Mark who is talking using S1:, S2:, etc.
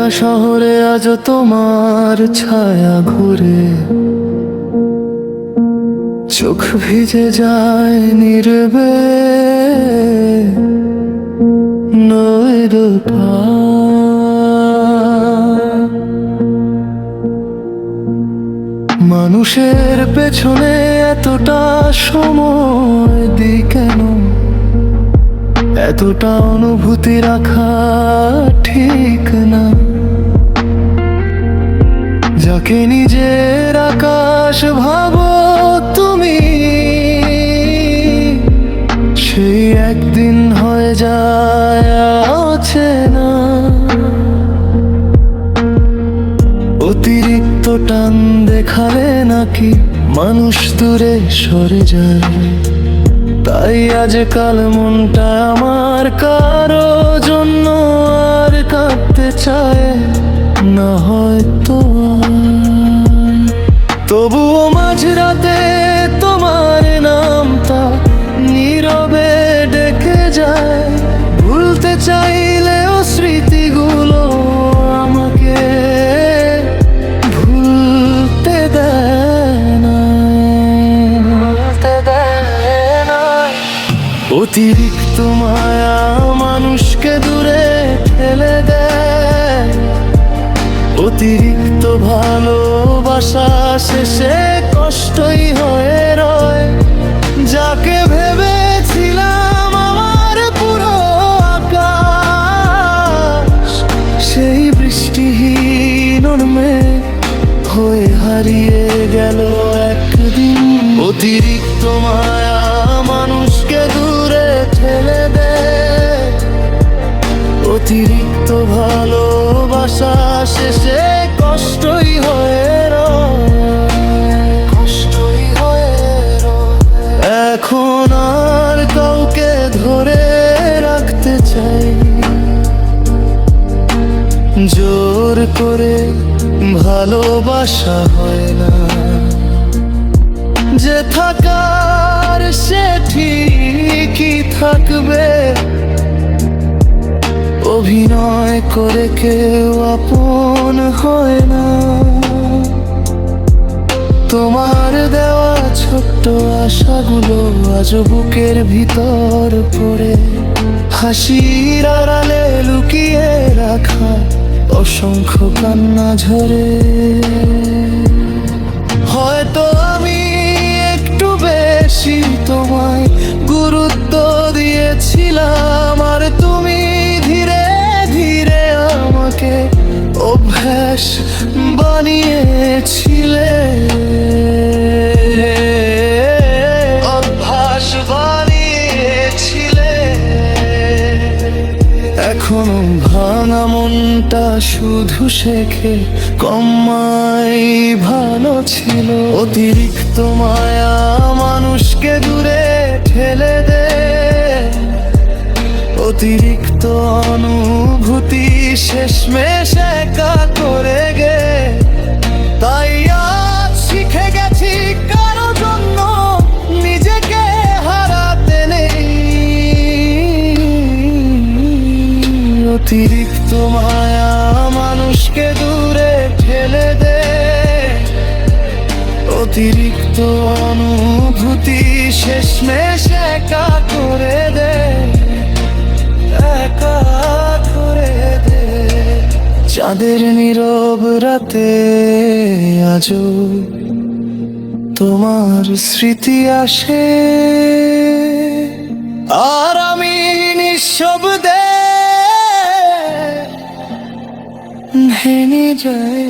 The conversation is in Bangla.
S1: শহরে আজ তোমার ছায়া ঘুরে, চোখ ভিজে যায় নীরবে নৈর মানুষের পেছনে এতটা সময় দিই কেন? এতটা অনুভূতি রাখা ঠিক না। যাকে নিজের আকাশ ভাবো তুমি, সেই একদিন হয়ে যায় অচেনা। অতিরিক্ত টান দেখালে নাকি মানুষ দূরে সরে যায়। তাই আজকাল মনটা আমার কারো জন্য আর কাঁদতে চায় না হয়তো। তবুও মাঝরাতে তোমার নামটা নীরবে ডেকে যায়। ভুলতে চাইলেও স্মৃতিগুলো আমাকে ভুলতে দেয় না। অতিরিক্ত মায়া মানুষকে দূরে ঠেলে দেয়। অতিরিক্ত ভালোবাসা শেষে কষ্টই হয়ে রয়। যাকে ভেবেছিলাম আমার পুরো আকাশ, সেই বৃষ্টিহীন মেঘ হয়ে হারিয়ে গেল একদিন। অতিরিক্ত মায়া মানুষকে দূরে ঠেলে দেয়। অতিরিক্ত ভালোবাসা শেষে কষ্টই হয়ে রয়, কষ্টই হয়ে রয়। এখন আর কাউকে ধরে রাখতে চাই, জোর করে ভালোবাসা হয় না। যে থাকার সে ঠিকই থাকবে, অভিনয় করে কেউ আপন হয় না। তোমার দেওয়া ছোট্ট আশাগুলো আজ বুকের ভিতর পড়ে, হাসির আড়ালে লুকিয়ে রাখা অসংখ্য কান্না ঝরে। হয়তো আমি একটু বেশি তোমায় গুরুত্ব দিয়েছিলাম, আর তুমি ধীরে ধীরে আমাকে অভ্যাস বানিয়েছিলে। অভ্যাস বানিয়েছিলে। এখনো ভাঙা মনটা শুধু শেখে কমাই ভালো ছিল। অতিরিক্ত মায়া মানুষকে দূরে ঠেলে দেয়। অতিরিক্ত অনুভূতি শেষমেশ একা করে গে। তাই আজ শিখে গেছি কারো জন্য নিজেকে হারাতে নেই। অতিরিক্ত মায়া মানুষকে দূরে ঠেলে দেয়। অতিরিক্ত অনুভূতি শেষমেশ একা করে দেয়, একা করে দেয়। চাঁদের নীরব রাতে আজও তোমার স্মৃতি আসে, আর আমি নিঃশব্দে ভেঙে যায়।